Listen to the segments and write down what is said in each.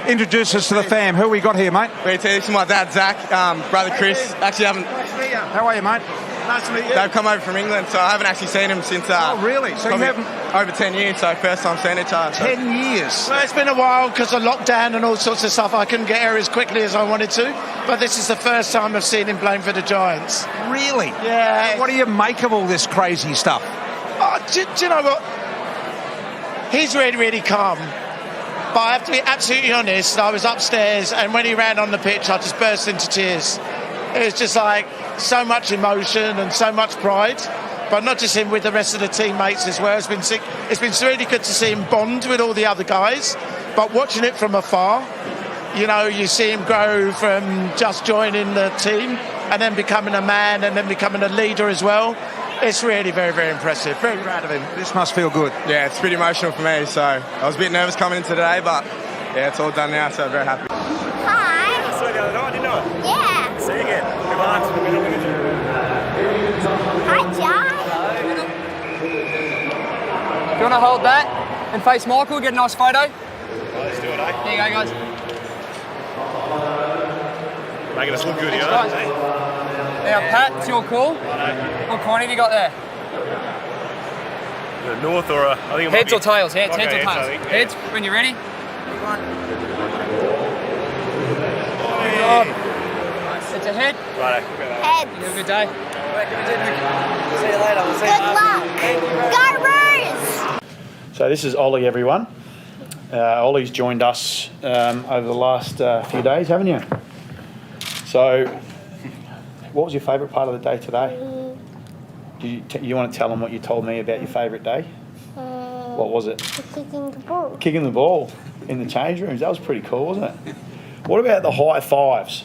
Introduce us to the fam. Who we got here, mate? BT, this is my dad, Zach, brother Chris. Actually haven't... How are you, mate? Nice to meet you. They've come over from England, so I haven't actually seen them since... oh, really? So you haven't... Over 10 years, so first time seeing each other. 10 years? Well, it's been a while because of lockdown and all sorts of stuff. I couldn't get here as quickly as I wanted to, but this is the first time I've seen him playing for the Giants. Really? Yeah. What do you make of all this crazy stuff? Oh, do you know what? He's really, really calm. But I have to be absolutely honest, I was upstairs and when he ran on the pitch, I just burst into tears. It was just like so much emotion and so much pride. But not just him, with the rest of the teammates as well. It's been really good to see him bond with all the other guys. But watching it from afar, you know, you see him grow from just joining the team and then becoming a man and then becoming a leader as well. It's really very, very impressive. Very proud of him. This must feel good. Yeah, it's pretty emotional for me. So I was a bit nervous coming in today, but yeah, it's all done now, so very happy. Hi. I saw you the other night, didn't I? Yeah. See you again. Good luck. Hi, John. Do you want to hold that and face Michael, get a nice photo? Let's do it, eh? There you go, guys. Making us look good here, Guys. eh? Now, Pat, it's your call. What coin have you got there? The north or I think it might Heads be... or tails? Heads, Okay, heads or heads, I tails? think, yeah. Heads, when you're ready. It's a head. Right, Heads. You have a good day. See you later. Good luck. Go Roos! So this is Ollie, everyone. Ollie's joined us over the last few days, haven't you? So, what was your favourite part of the day today? Do you want to tell them what you told me about your favourite day? What was it? Kicking the ball. Kicking the ball in the change rooms. That was pretty cool, wasn't it? What about the high fives?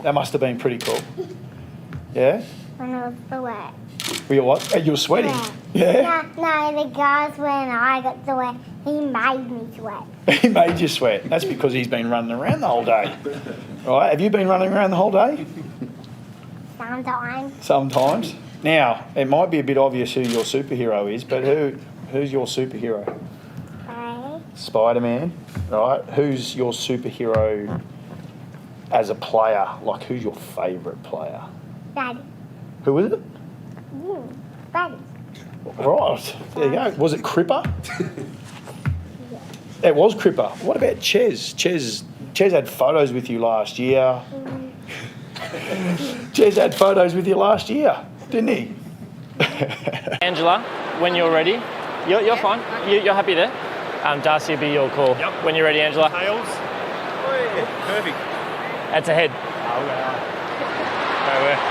That must have been pretty cool. Yeah? When I was away. Were you what? You were sweating? Yeah? No, the guys when I got to wet, he made me sweat. He made you sweat. That's because he's been running around the whole day. Right? Have you been running around the whole day? Sometimes. Sometimes. Now, it might be a bit obvious who your superhero is, but who's your superhero? Right. Spider-Man. Right? Who's your superhero as a player? Like, who's your favourite player? Daddy. Who is it? You. Daddy. Right. There you go. Was it Cripper? It was Cripper. What about Ches? Ches had photos with you last year. Ches had photos with you last year, didn't he? Angela, when you're ready. You're fine. You're happy there? Darcy will be your call. Yep. When you're ready, Angela. Tails. Perfect. That's a head.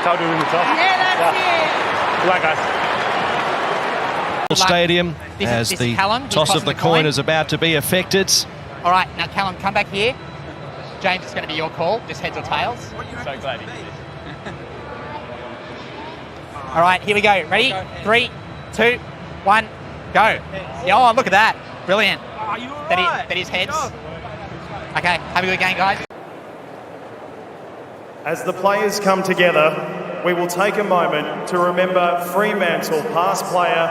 Told you in the top. Yeah, that's Good luck, guys. Stadium This as is the Callum. He's toss of tossing the the coin coin. is about to be effected. All right, now Callum, come back here. James, it's going to be your call. Just heads or tails. So glad you did. All right, here we go. Ready? 3, 2, 1, go. Yeah, oh, look at that. Brilliant. That is heads. Okay, have a good game, guys. As the players come together, we will take a moment to remember Fremantle past player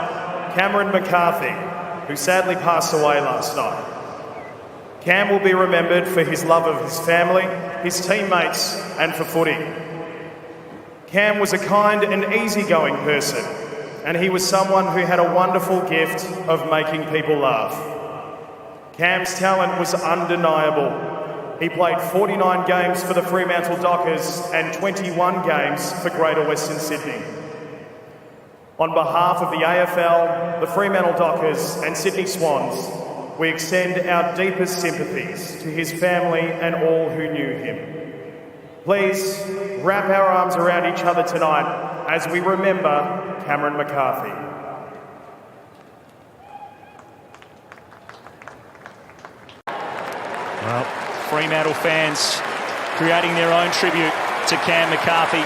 Cam McCarthy, who sadly passed away last night. Cam will be remembered for his love of his family, his teammates, and for footy. Cam was a kind and easygoing person, and he was someone who had a wonderful gift of making people laugh. Cam's talent was undeniable. He played 49 games for the Fremantle Dockers and 21 games for Greater Western Sydney. On behalf of the AFL, the Fremantle Dockers and Sydney Swans, we extend our deepest sympathies to his family and all who knew him. Please wrap our arms around each other tonight as we remember Cameron McCarthy. Well, Fremantle fans creating their own tribute to Cam McCarthy.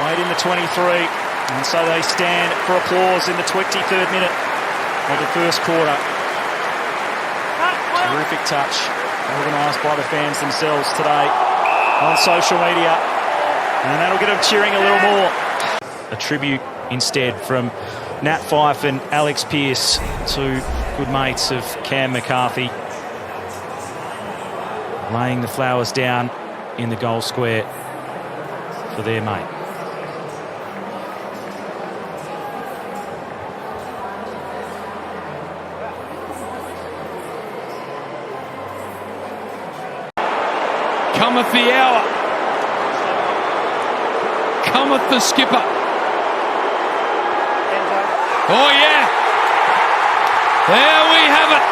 Played in the 23, and so they stand for applause in the 23rd minute of the first quarter. Terrific touch, organised by the fans themselves today on social media, and that'll get them cheering a little more. A tribute instead from Nat Fyfe and Alex Pearce, two good mates of Cam McCarthy. laying the flowers down in the goal square for their mate. Cometh the hour. Cometh the skipper. Oh yeah. There we have it.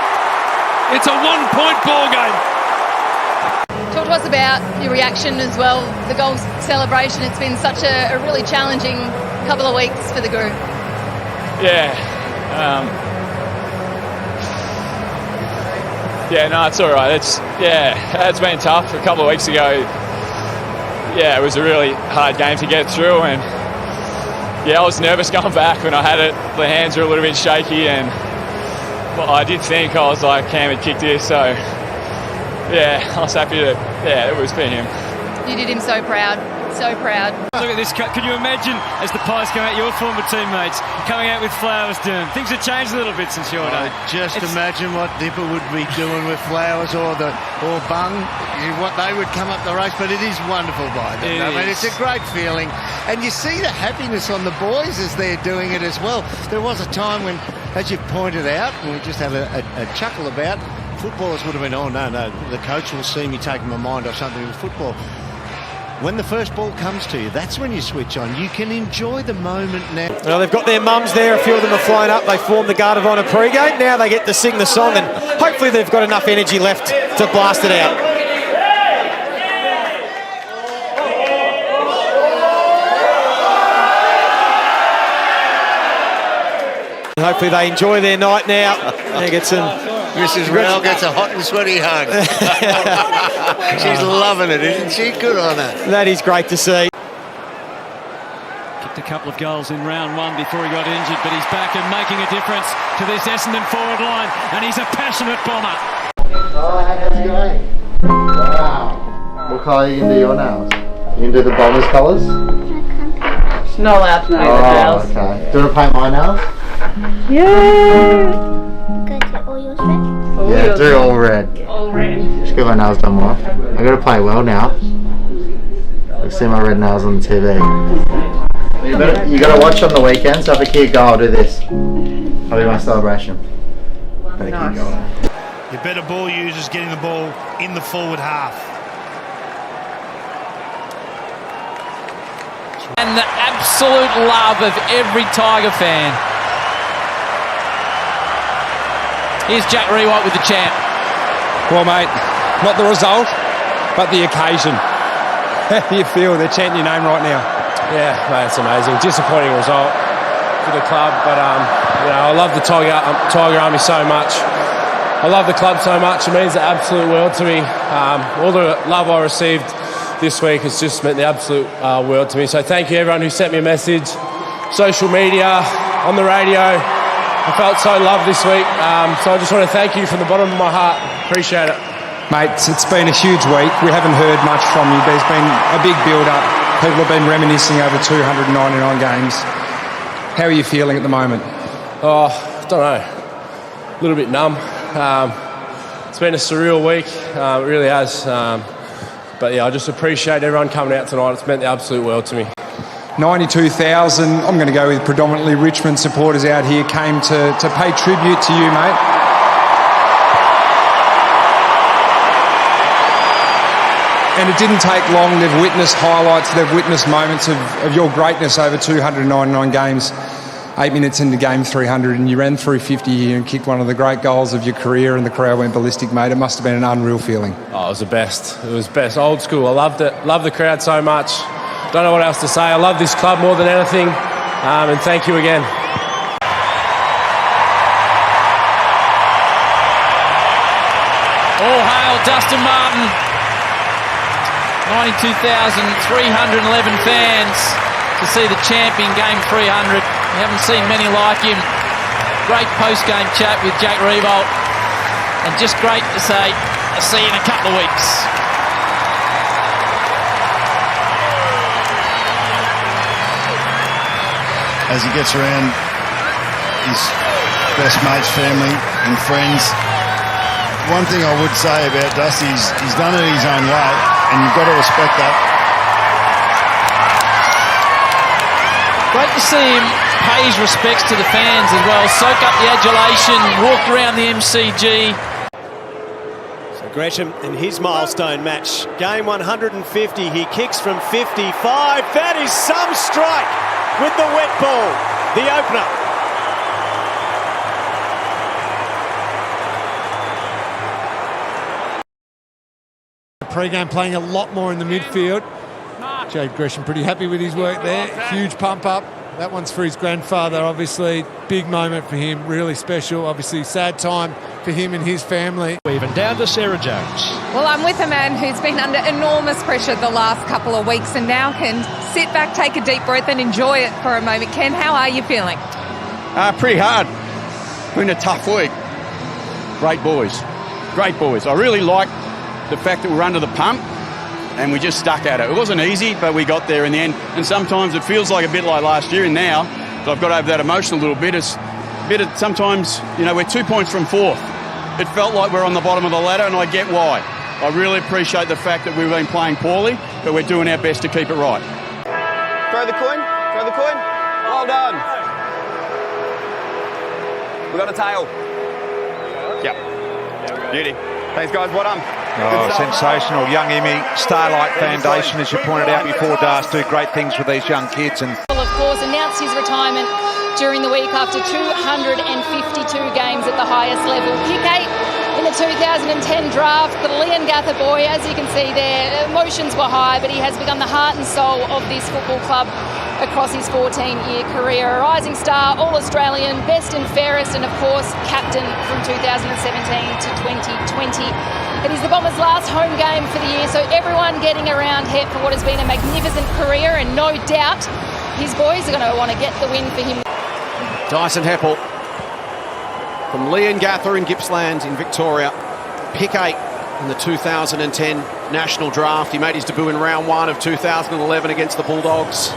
It's a 1-point ball game. Talk to us about your reaction as well, the goal celebration. It's been such a really challenging couple of weeks for the group. Yeah. No, it's all right. It's been tough. A couple of weeks ago, it was a really hard game to get through, and I was nervous going back when I had it. The hands were a little bit shaky, and I did think I was like, Cam had kicked this, so I was happy to, it was for him. You did him so proud, so proud. Look at this. Can you imagine as the Pies come out, your former teammates coming out with flowers doing? Things have changed a little bit since your day. Just imagine what Dipper would be doing with flowers or Bung, what they would come up the race. But it is wonderful by them. I mean, it's a great feeling, and you see the happiness on the boys as they're doing it as well. There was a time when, as you've pointed out, and we just had a chuckle about, footballers would have been, oh no, the coach will see me taking my mind off something with football. When the first ball comes to you, that's when you switch on. You can enjoy the moment now. Well, they've got their mums there. A few of them have flown up. They formed the Guard of Honour pre-game. Now they get to sing the song, and hopefully they've got enough energy left to blast it out. And hopefully they enjoy their night now. They get some... Mrs. Rowell gets a hot and sweaty hug. She's loving it, isn't she? Good on her. That is great to see. Kicked a couple of goals in round one before he got injured, but he's back and making a difference to this Essendon forward line, and he's a passionate bomber. Oh, how's it going? Wow. What colour are you going to do your nails? You going to do the Bombers colours? She's not allowed to know the nails. Oh, okay. Do you want to paint my nails? Yeah. Yeah, do all red. All red. Just get my nails done more. I got to play well now. You'll see my red nails on the TV. You got to watch on the weekend, so if a kid go, I'll do this. I'll be my celebration. Better keep going. Your better ball users getting the ball in the forward half. And the absolute love of every Tiger fan. Here's Jack Rewhite with the chant. Well, mate, not the result, but the occasion. How do you feel? They're chanting your name right now. Yeah, mate, it's amazing. Disappointing result for the club, but I love the Tiger Army so much. I love the club so much. It means the absolute world to me. All the love I received this week has just meant the absolute world to me. So thank you, everyone who sent me a message, social media, on the radio. I felt so loved this week, so I just want to thank you from the bottom of my heart. Appreciate it. Mate, it's been a huge week. We haven't heard much from you. There's been a big build-up. People have been reminiscing over 299 games. How are you feeling at the moment? Oh, I don't know. A little bit numb. It's been a surreal week. It really has. But yeah, I just appreciate everyone coming out tonight. It's meant the absolute world to me. 92,000, I'm going to go with predominantly Richmond supporters out here, came to pay tribute to you, mate. And it didn't take long. They've witnessed highlights, they've witnessed moments of your greatness over 299 games. 8 minutes into game 300, and you ran through 50 here and kicked one of the great goals of your career, and the crowd went ballistic, mate. It must have been an unreal feeling. Oh, it was the best. It was best. Old school. I loved it. Loved the crowd so much. Don't know what else to say. I love this club more than anything, and thank you again. All hail Dustin Martin. 92,311 fans to see the champion game 300. We haven't seen many like him. Great post-game chat with Jack Rewhite, and just great to say, I'll see you in a couple of weeks. As he gets around his best mates, family and friends, one thing I would say about Dusty is he's done it his own way, and you've got to respect that. Great to see him pay his respects to the fans as well. Soak up the adulation, walk around the MCG. So Gresham in his milestone match. Game 150, he kicks from 55. That is some strike with the wet ball. The opener. Pre-game playing a lot more in the midfield. Jade Gresham pretty happy with his work there. Huge pump up. That one's for his grandfather, obviously. Big moment for him, really special. Obviously, sad time for him and his family. Even down to Sarah Jones. Well, I'm with a man who's been under enormous pressure the last couple of weeks and now can sit back, take a deep breath and enjoy it for a moment. Ken, how are you feeling? Pretty hard. Been a tough week. Great boys. Great boys. I really like the fact that we're under the pump and we just stuck at it. It wasn't easy, but we got there in the end. And sometimes it feels like a bit like last year, and now that I've got over that emotion a little bit, it's a bit of sometimes, you know, we're 2 points from fourth. It felt like we're on the bottom of the ladder, and I get why. I really appreciate the fact that we've been playing poorly, but we're doing our best to keep it right. Throw the coin, throw the coin. Well done. We got a tail. Yep. Beauty. Thanks, guys. Well done. Oh, sensational. Young Emmy, Starlight Foundation, as you pointed out before, Das, do great things with these young kids. And Of course, announced his retirement during the week after 252 games at the highest level. Pick 8 in the 2010 draft. The Leongatha boy, as you can see there, emotions were high, but he has become the heart and soul of this football club across his 14-year career. A rising star, All-Australian, best and fairest, and of course, captain from 2017 to 2020. It is the Bombers' last home game for the year, so everyone getting around here for what has been a magnificent career, and no doubt his boys are going to want to get the win for him. Dyson Heppell from Leongatha in Gippsland in Victoria. Pick 8 in the 2010 National Draft. He made his debut in round 1 of 2011 against the Bulldogs.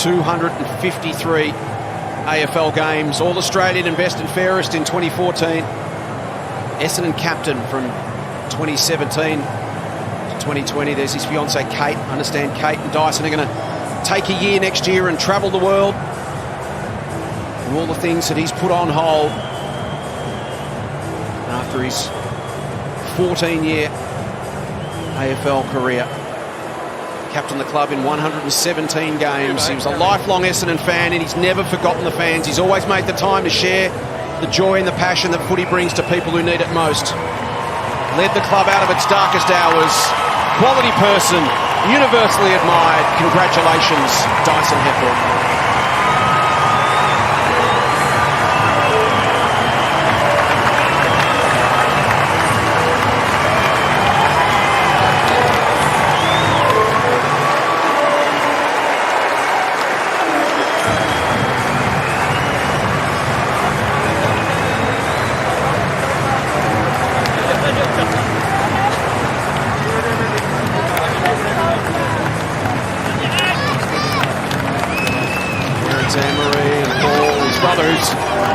253 AFL games, All-Australian and best and fairest in 2014. Essendon captain from 2017 to 2020. There's his fiancée Kate. I understand Kate and Dyson are going to take a year next year and travel the world. And all the things that he's put on hold after his 14-year AFL career. Captained the club in 117 games. He was a lifelong Essendon fan, and he's never forgotten the fans. He's always made the time to share the joy and the passion that footy brings to people who need it most. Led the club out of its darkest hours. Quality person, universally admired. Congratulations, Dyson Heppell.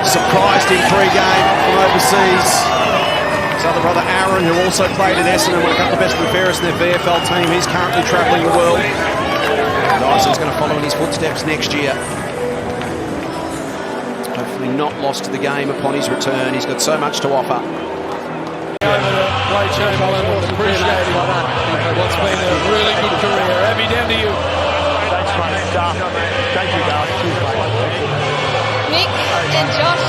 Surprised in pre-game from overseas. His other brother Aaron, who also played at Essendon, won a couple of best and fairest in their VFL team. He's currently travelling the world. Dyson's going to follow in his footsteps next year. Hopefully not lost to the game upon his return. He's got so much to offer. Appreciate what's been a really good career. Abby, down to you. Thanks, mate. Thank you, guys. Nick and Josh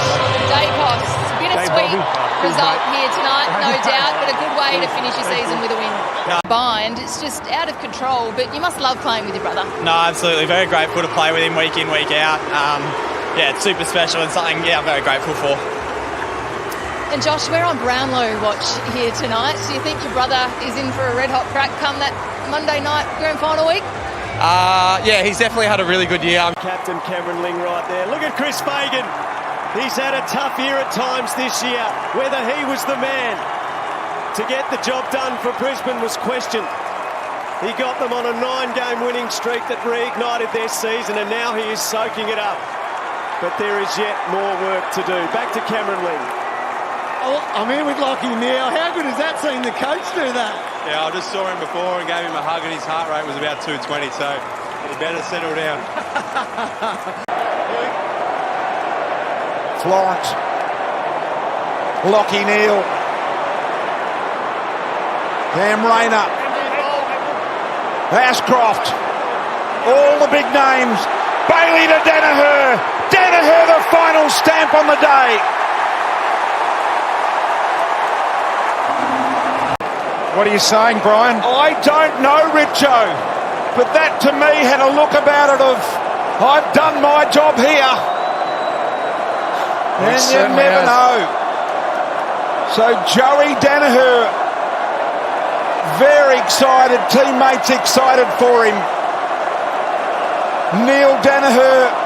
Dacos. Bittersweet result here tonight, no doubt, but a good way to finish your season with a win. Combined, it's just out of control, but you must love playing with your brother. No, absolutely. Very grateful to play with him week in, week out. Yeah, it's super special and something, I'm very grateful for. And Josh, we're on Brownlow watch here tonight. Do you think your brother is in for a red-hot crack come that Monday night grand final week? Yeah, he's definitely had a really good year. Captain Cameron Ling right there. Look at Chris Fagan. He's had a tough year at times this year. Whether he was the man to get the job done for Brisbane was questioned. He got them on a 9-game winning streak that reignited their season, and now he is soaking it up. But there is yet more work to do. Back to Cameron Ling. I'm here with Lockie Neal. How good is that seeing the coach do that? Yeah, I just saw him before and gave him a hug, and his heart rate was about 220, so he better settle down. Florence. Lockie Neal. Cam Rayner. Ashcroft. All the big names. Bailey to Danaher. Danaher, the final stamp on the day. What are you saying, Brian? I don't know, Richo. But that to me had a look about it of, I've done my job here. And you never know. So Joey Danaher, very excited, teammates excited for him. Neil Danaher.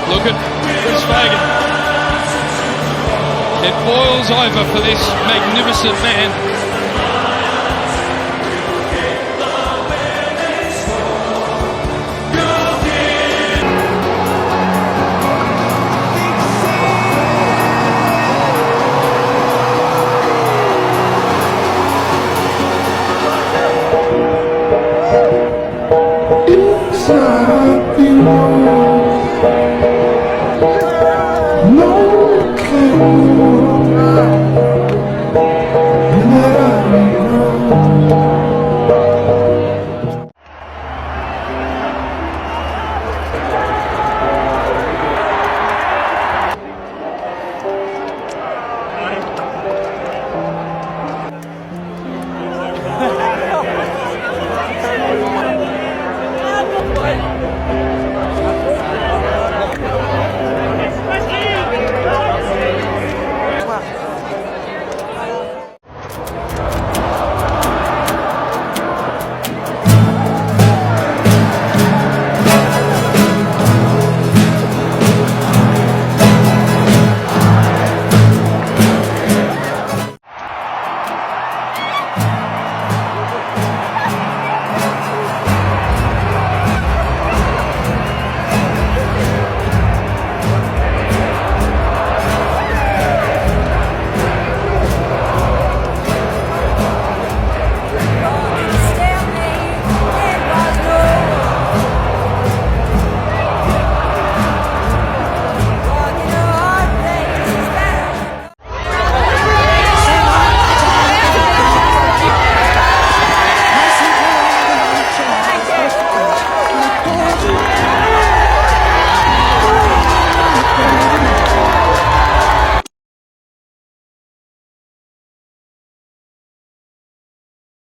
Look at Chris Fagan. It boils over for this magnificent man.